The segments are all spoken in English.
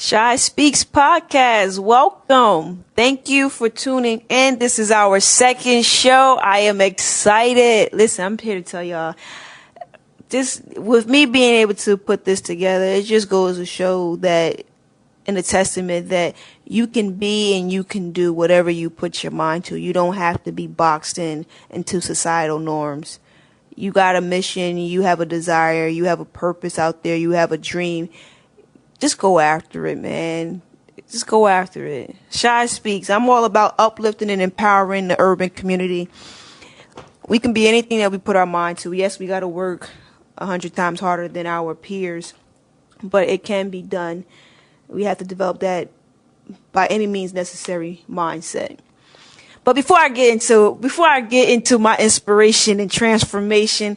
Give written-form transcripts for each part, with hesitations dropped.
Shy Speaks Podcast. Welcome. Thank you for tuning in. This is our second show. I am excited. Listen, I'm here to tell y'all, just with me being able to put this together, it just goes to show that in a testament that you can be and you can do whatever you put your mind to. You don't have to be boxed into societal norms. You got a mission, you have a desire, you have a purpose out there, you have a dream. Just go after it, man. Just go after it. Shy Speaks. I'm all about uplifting and empowering the urban community. We can be anything that we put our mind to. Yes, we got to work 100 times harder than our peers, but it can be done. We have to develop that by any means necessary mindset. But before I get into my inspiration and transformation,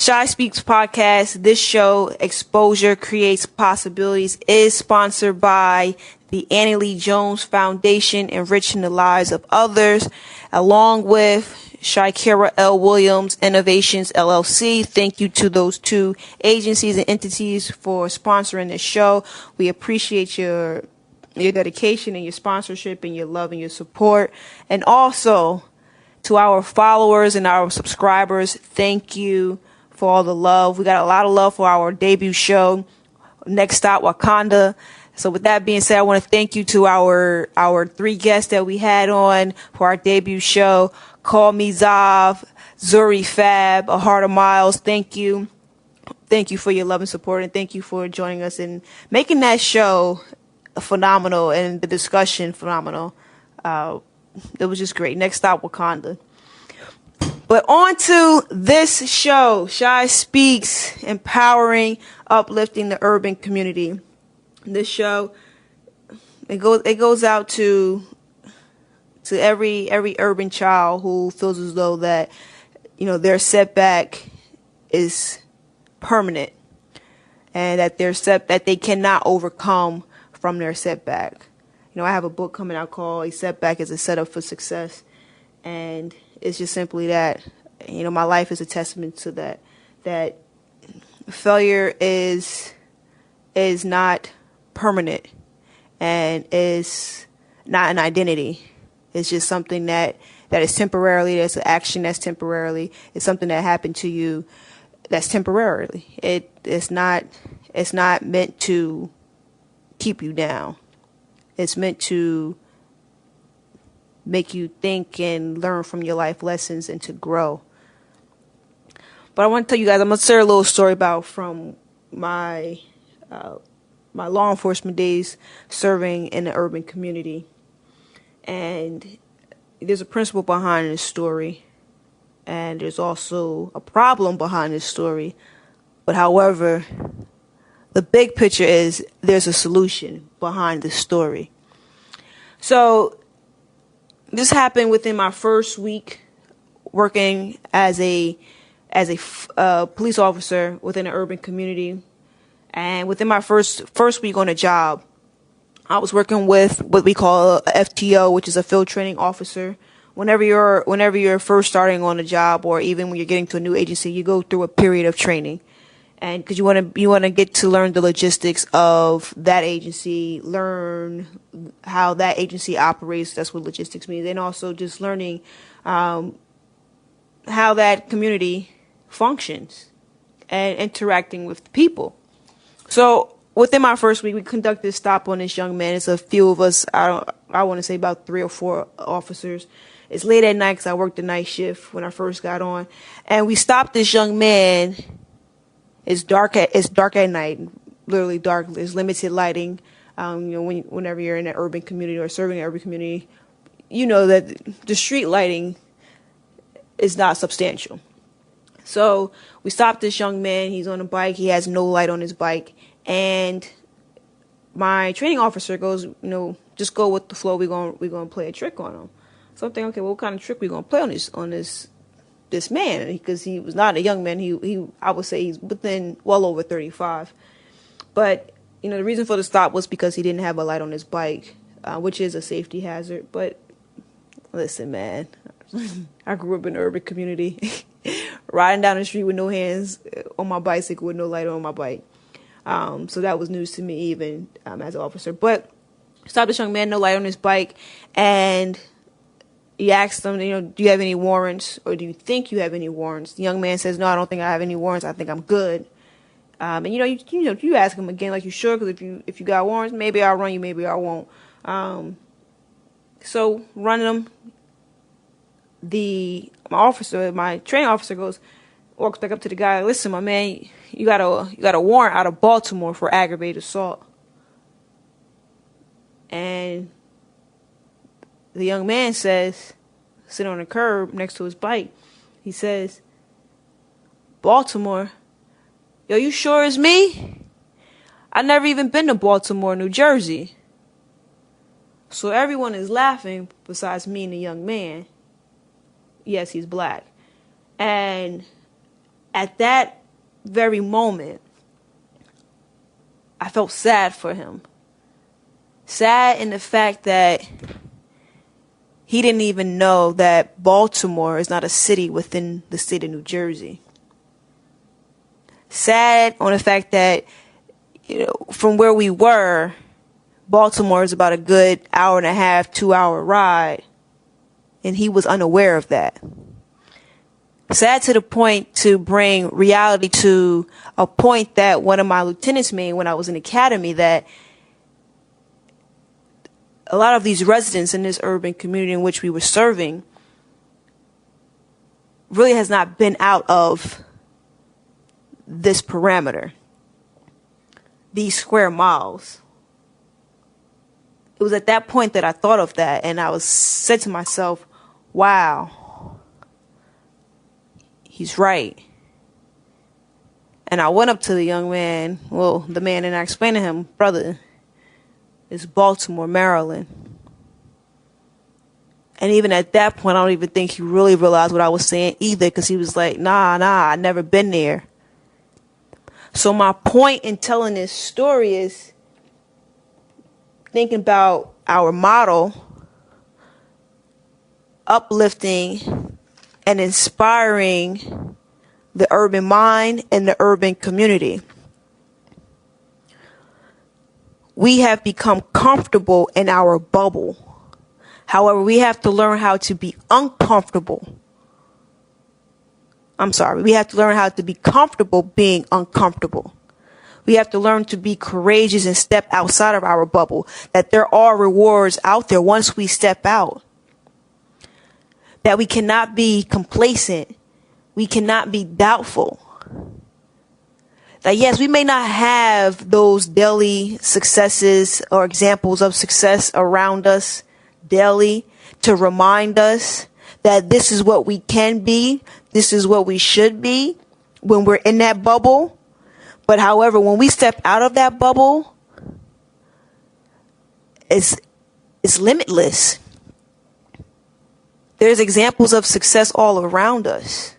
Shy Speaks Podcast, this show, Exposure Creates Possibilities, is sponsored by the Annie Lee Jones Foundation, enriching the lives of others, along with Shakira L. Williams Innovations, LLC. Thank you to those two agencies and entities for sponsoring this show. We appreciate your dedication and your sponsorship and your love and your support. And also to our followers and our subscribers, thank you for all the love. We got a lot of love for our debut show, Next Stop Wakanda. So with that being said, I want to thank you to our three guests that we had on for our debut show. Call Me Zav, Zuri Fab, A Heart of Miles. Thank you. Thank you for your love and support, and thank you for joining us and making that show phenomenal and the discussion phenomenal. It was just great. Next Stop Wakanda. But on to this show, Shy Speaks, empowering, uplifting the urban community. This show, it goes out to every urban child who feels as though that, their setback is permanent and that that they cannot overcome from their setback. I have a book coming out called A Setback is a Setup for Success, and it's just simply that, my life is a testament to that failure is not permanent and is not an identity. It's just something that is temporarily. There's an action that's temporarily. It's something that happened to you that's temporarily. It's not meant to keep you down. It's meant to make you think and learn from your life lessons and to grow. But I want to tell you guys, I'm going to share a little story about from my law enforcement days serving in the urban community. And there's a principle behind this story, and there's also a problem behind this story. But however, the big picture is there's a solution behind the story. So this happened within my first week working as a police officer within an urban community. And within my first week on the job, I was working with what we call a FTO, which is a field training officer. Whenever you're first starting on a job, or even when you're getting to a new agency, you go through a period of training. And because you want to get to learn the logistics of that agency, learn how that agency operates. That's what logistics means. And also just learning how that community functions and interacting with people. So within my first week, we conducted a stop on this young man. It's a few of us. I want to say about 3 or 4 officers. It's late at night because I worked the night shift when I first got on. And we stopped this young man. It's dark at night, literally dark. There's limited lighting. Whenever you're in an urban community or serving an urban community, you know that the street lighting is not substantial. So we stopped this young man. He's on a bike. He has no light on his bike. And my training officer goes, just go with the flow. We're gonna play a trick on him. So I'm thinking, okay, what kind of trick we gonna play on this man? Because he was not a young man. He I would say he's within well over 35. But the reason for the stop was because he didn't have a light on his bike, which is a safety hazard. But listen, man, I grew up in an urban community, riding down the street with no hands on my bicycle with no light on my bike. So that was news to me, even as an officer. But stopped this young man, no light on his bike, and he asked him, do you have any warrants, or do you think you have any warrants? The young man says, no, I don't think I have any warrants. I think I'm good. And you ask him again, like, you sure? Because if you got warrants, maybe I'll run you, maybe I won't. So running him, my training officer walks back up to the guy. Listen, my man, you got a warrant out of Baltimore for aggravated assault. And the young man says, sitting on the curb next to his bike, he says, Baltimore? Yo, you sure it's me? I never even been to Baltimore, New Jersey. So everyone is laughing besides me and the young man. Yes, he's black. And at that very moment, I felt sad for him. Sad in the fact that he didn't even know that Baltimore is not a city within the state of New Jersey. Sad on the fact that, from where we were, Baltimore is about a good 1.5, 2-hour ride. And he was unaware of that. Sad to the point to bring reality to a point that one of my lieutenants made when I was in academy, that a lot of these residents in this urban community in which we were serving really has not been out of this parameter, these square miles. It was at that point that I thought of that, and I said to myself, wow, he's right. And I went up to the young man, the man, and I explained to him, brother, it's Baltimore, Maryland. And even at that point, I don't even think he really realized what I was saying either, because he was like, nah, I've never been there. So my point in telling this story is thinking about our model, uplifting and inspiring the urban mind and the urban community. We have become comfortable in our bubble. However, we have to learn how to be uncomfortable. We have to learn how to be comfortable being uncomfortable. We have to learn to be courageous and step outside of our bubble, that there are rewards out there once we step out. That we cannot be complacent. We cannot be doubtful. That yes, we may not have those daily successes or examples of success around us daily to remind us that this is what we can be, this is what we should be when we're in that bubble. But however, when we step out of that bubble, it's limitless. There's examples of success all around us.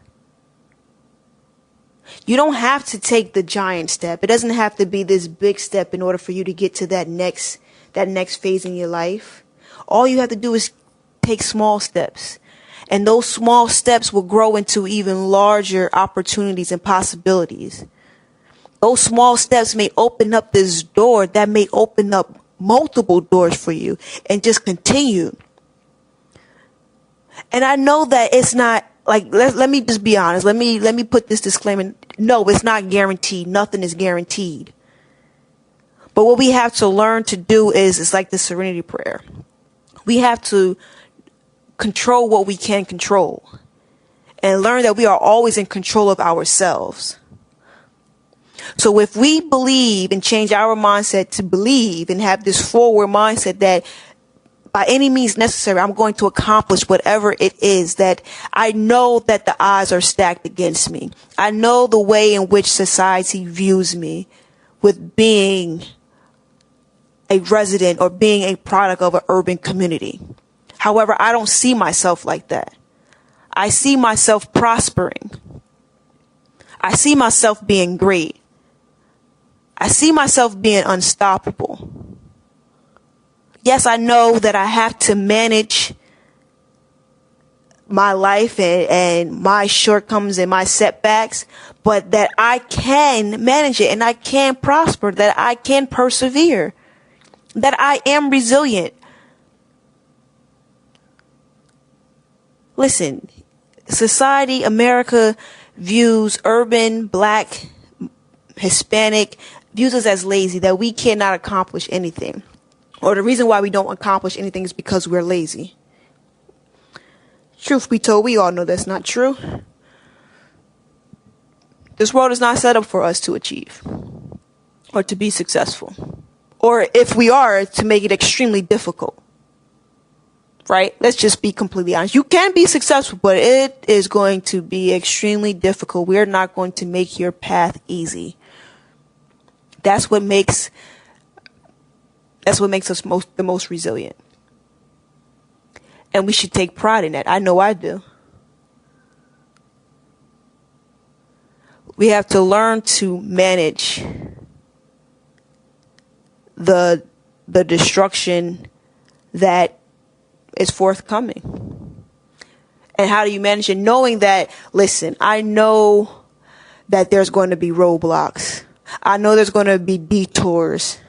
You don't have to take the giant step. It doesn't have to be this big step in order for you to get to that next phase in your life. All you have to do is take small steps. And those small steps will grow into even larger opportunities and possibilities. Those small steps may open up this door that may open up multiple doors for you and just continue. And I know that it's not like, let me just be honest. Let me put this disclaimer. No, it's not guaranteed. Nothing is guaranteed. But what we have to learn to do is, it's like the serenity prayer. We have to control what we can control and learn that we are always in control of ourselves. So if we believe and change our mindset to believe and have this forward mindset that by any means necessary, I'm going to accomplish whatever it is, that I know that the odds are stacked against me. I know the way in which society views me with being a resident or being a product of an urban community. However, I don't see myself like that. I see myself prospering. I see myself being great. I see myself being unstoppable. Yes, I know that I have to manage my life and my shortcomings and my setbacks, but that I can manage it and I can prosper, that I can persevere, that I am resilient. Listen, society, America views urban, black, Hispanic, views us as lazy, that we cannot accomplish anything. Or the reason why we don't accomplish anything is because we're lazy. Truth be told, we all know that's not true. This world is not set up for us to achieve or to be successful. Or if we are, to make it extremely difficult. Right? Let's just be completely honest. You can be successful, but it is going to be extremely difficult. We are not going to make your path easy. That's what makes us the most resilient. And we should take pride in that. I know I do. We have to learn to manage the destruction that is forthcoming. And how do you manage it? Knowing that, listen, I know that there's going to be roadblocks. I know there's going to be detours.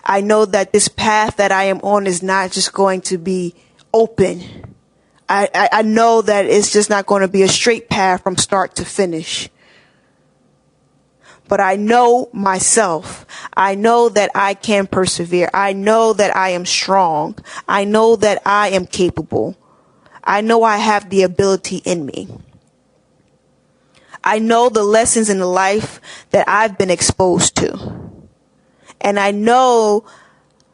I know that this path that I am on is not just going to be open. I know that it's just not going to be a straight path from start to finish. But I know myself. I know that I can persevere. I know that I am strong. I know that I am capable. I know I have the ability in me. I know the lessons in life that I've been exposed to. And I know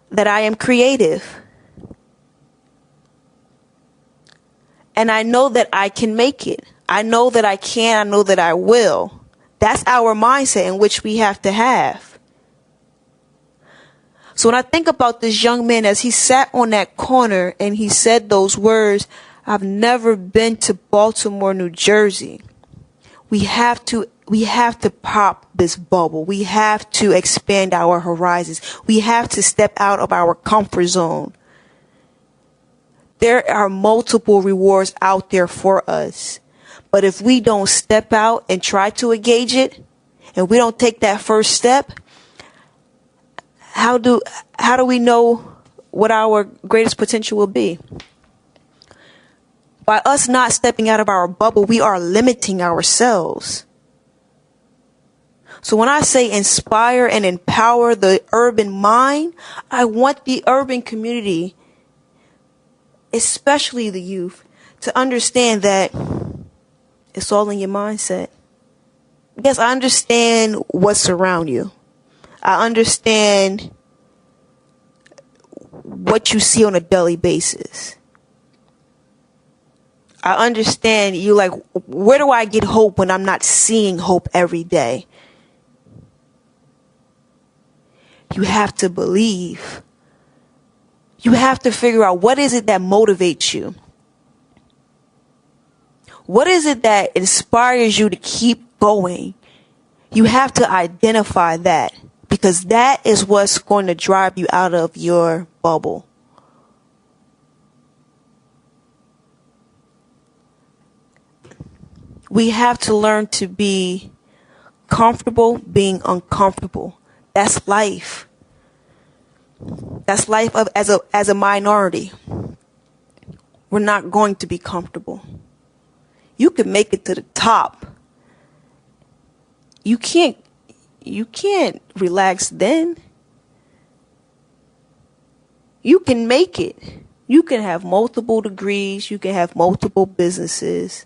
that I am creative. And I know that I can make it. I know that I can. I know that I will. That's our mindset in which we have to have. So when I think about this young man as he sat on that corner and he said those words, I've never been to Baltimore, New Jersey. We have to pop this bubble. We have to expand our horizons. We have to step out of our comfort zone. There are multiple rewards out there for us. But if we don't step out and try to engage it, and we don't take that first step, how do we know what our greatest potential will be? By us not stepping out of our bubble, we are limiting ourselves. So when I say inspire and empower the urban mind, I want the urban community, especially the youth, to understand that it's all in your mindset. Yes, I understand what's around you. I understand what you see on a daily basis. I understand you like, where do I get hope when I'm not seeing hope every day? You have to believe. You have to figure out what is it that motivates you. What is it that inspires you to keep going? You have to identify that, because that is what's going to drive you out of your bubble. We have to learn to be comfortable being uncomfortable. That's life. That's life as a minority. We're not going to be comfortable. You can make it to the top. You can't relax then. You can make it. You can have multiple degrees. You can have multiple businesses.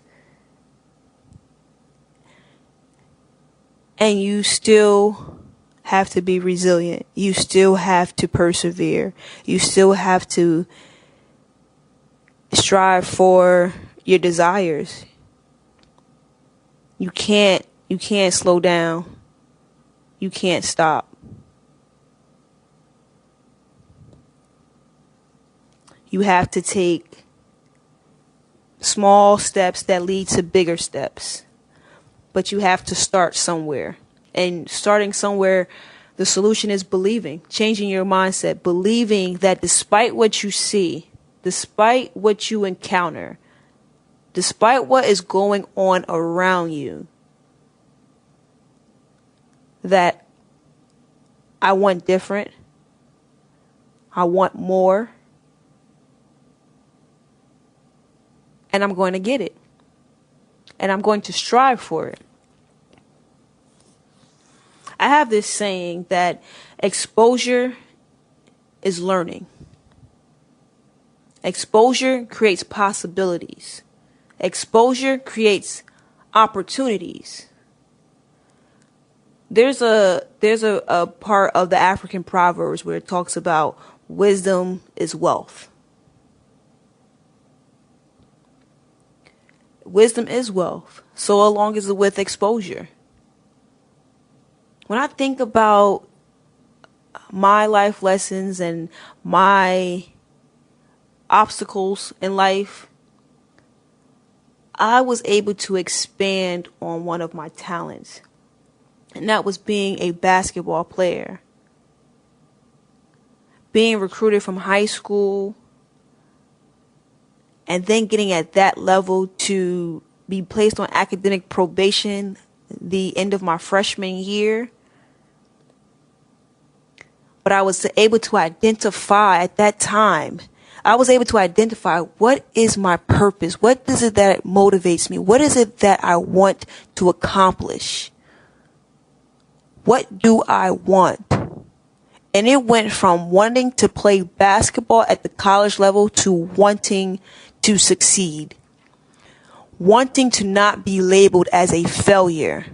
And you still have to be resilient. You still have to persevere. You still have to strive for your desires. You can't slow down. You can't stop. You have to take small steps that lead to bigger steps. But you have to start somewhere. And starting somewhere, the solution is believing, changing your mindset, believing that despite what you see, despite what you encounter, despite what is going on around you, that I want different. I want more. And I'm going to get it. And I'm going to strive for it. I have this saying that exposure is learning. Exposure creates possibilities. Exposure creates opportunities. There's a part of the African Proverbs where it talks about wisdom is wealth. Wisdom is wealth, so long as it's with exposure. When I think about my life lessons and my obstacles in life, I was able to expand on one of my talents, and that was being a basketball player. Being recruited from high school and then getting at that level to be placed on academic probation the end of my freshman year. But I was able to identify at that time, what is my purpose? What is it that motivates me? What is it that I want to accomplish? What do I want? And it went from wanting to play basketball at the college level to wanting to succeed. Wanting to not be labeled as a failure.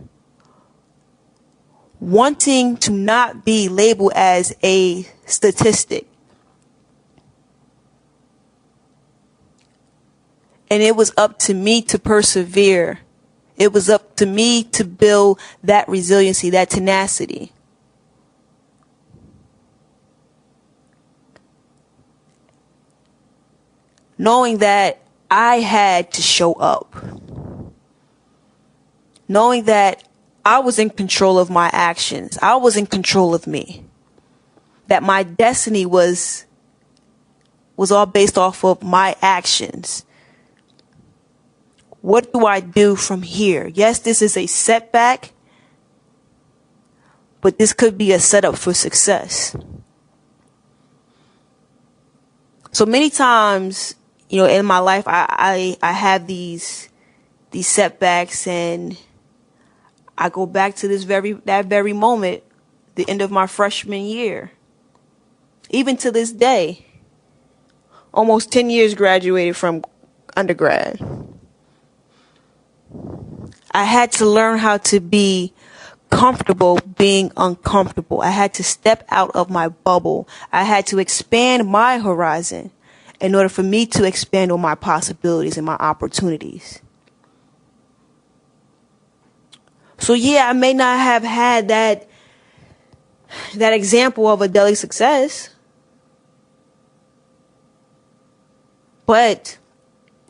Wanting to not be labeled as a statistic. And it was up to me to persevere. It was up to me to build that resiliency, that tenacity. Knowing that I had to show up. Knowing that I was in control of my actions. I was in control of me. That my destiny was all based off of my actions. What do I do from here? Yes, this is a setback, but this could be a setup for success. So many times, in my life, I have these setbacks, and I go back to that very moment, the end of my freshman year. Even to this day, almost 10 years graduated from undergrad. I had to learn how to be comfortable being uncomfortable. I had to step out of my bubble. I had to expand my horizon in order for me to expand on my possibilities and my opportunities. So yeah, I may not have had that example of a daily success, but,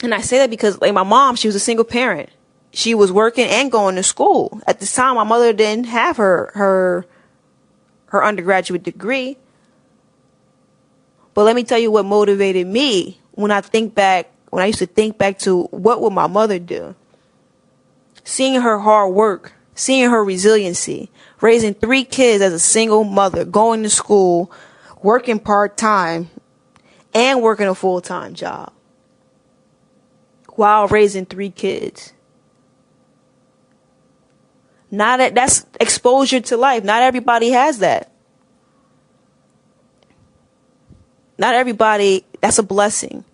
and I say that because my mom, she was a single parent. She was working and going to school. At this time, my mother didn't have her undergraduate degree. But let me tell you what motivated me when I used to think back to what would my mother do. Seeing her hard work, seeing her resiliency, raising 3 kids as a single mother, going to school, working part-time, and working a full-time job while raising 3 kids. That's exposure to life. Not everybody has that. Not everybody, that's a blessing.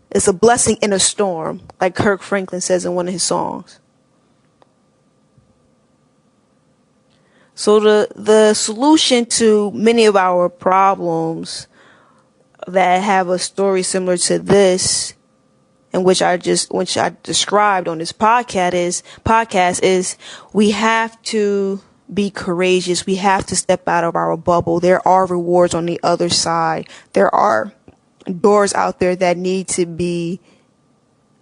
It's a blessing in a storm, like Kirk Franklin says in one of his songs. So the solution to many of our problems that have a story similar to this, in which I described on this podcast is we have to be courageous. We have to step out of our bubble. There are rewards on the other side. There are doors out there that need to be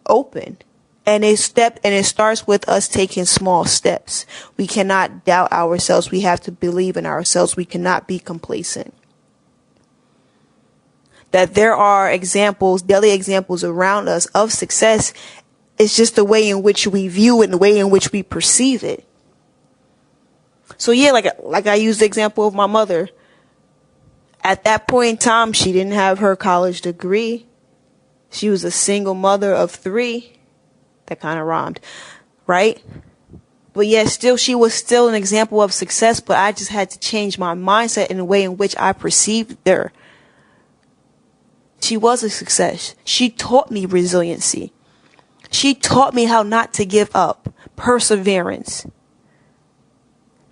opened. And it starts with us taking small steps. We cannot doubt ourselves. We have to believe in ourselves. We cannot be complacent. that there are examples, daily examples around us of success. It's just the way in which we view it and the way in which we perceive it. So yeah, like I used the example of my mother. At that point in time, she didn't have her college degree. She was a single mother of 3. That kind of rhymed, right? But yet still, she was still an example of success, but I just had to change my mindset in the way in which I perceived her. She was a success. She taught me resiliency. She taught me how not to give up, perseverance.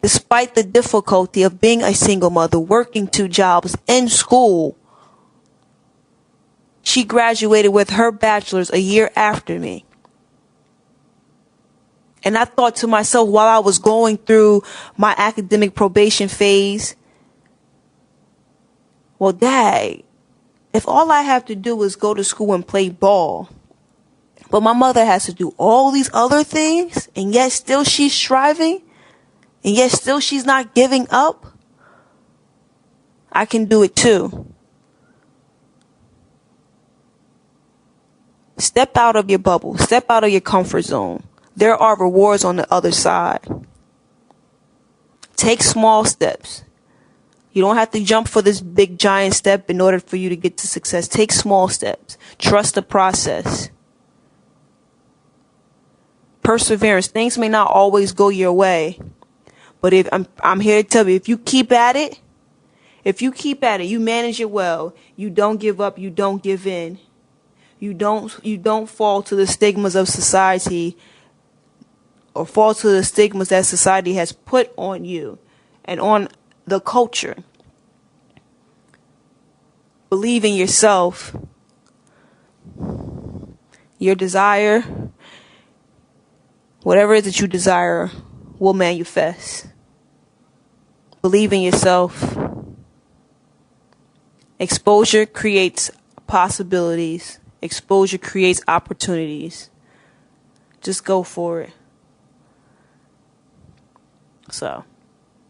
Despite the difficulty of being a single mother, working 2 jobs, in school, she graduated with her bachelor's a year after me. And I thought to myself while I was going through my academic probation phase, well, Dad, if all I have to do is go to school and play ball, but my mother has to do all these other things, and yet still she's striving, and yet still she's not giving up, I can do it too. Step out of your bubble. Step out of your comfort zone. There are rewards on the other side. Take small steps. You don't have to jump for this big giant step in order for you to get to success. Take small steps. Trust the process. Perseverance. Things may not always go your way, but if I'm here to tell you, if you keep at it, you manage it well. You don't give up. You don't give in. You don't fall to the stigmas of society, or fall to the stigmas that society has put on you and on the culture. Believe in yourself. Your desire, whatever it is that you desire, will manifest. Believe in yourself. Exposure creates possibilities. Exposure creates opportunities. Just go for it. So,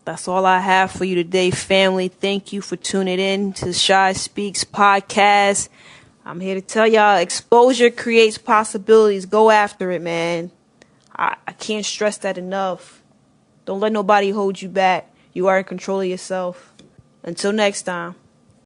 that's all I have for you today, family. Thank you for tuning in to Shy Speaks podcast. I'm here to tell y'all, exposure creates possibilities. Go after it, man. I can't stress that enough. Don't let nobody hold you back. You are in control of yourself. Until next time.